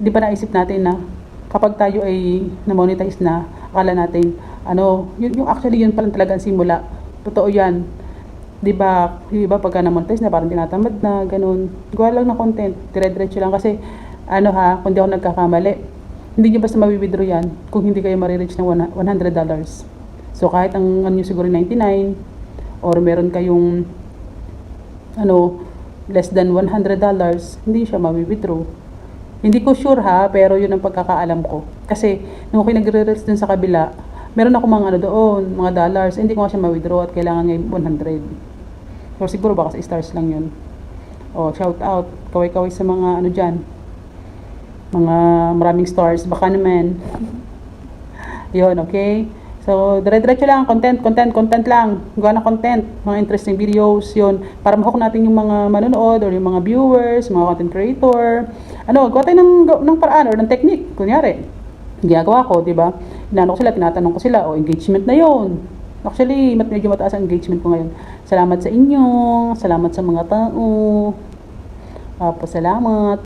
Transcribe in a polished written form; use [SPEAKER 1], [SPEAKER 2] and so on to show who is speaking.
[SPEAKER 1] di ba naisip natin na kapag tayo ay na-monetize na, akala natin, yung actually yun palang talaga ang simula. Totoo yan. Di ba, yung iba pagka na-monetize na, parang tinatamad na, ganun. Gawa lang ng content, dire-diretso lang. Kasi, kung di ako nagkakamali, hindi nyo basta mawithdraw yan kung hindi kayo marireach ng $100. So, kahit ang nyo siguro 99, or meron kayong, less than $100, hindi siya mawithdraw. Hindi ko sure pero yun ang pagkakaalam ko. Kasi, nung ako'y nagre-reels dun sa kabila, meron ako mga doon, mga dollars, hindi ko nga siya ma-withdraw at kailangan ngayon 100. Or siguro baka sa stars lang yun. Shout out, kaway-kaway sa mga dyan, mga maraming stars, baka naman. Yun, okay? So, dire-diretso lang, content lang. Gawa na content, mga interesting videos, yun. Para ma-hook natin yung mga manonood or yung mga viewers, mga content creator. Gawa tayo ng paraan or ng technique. Kunyari, ginagawa ko, di ba? Inano ko sila, tinatanong ko sila, engagement na yun. Actually, medyo mataas ang engagement ko ngayon. Salamat sa inyo, salamat sa mga tao. Salamat.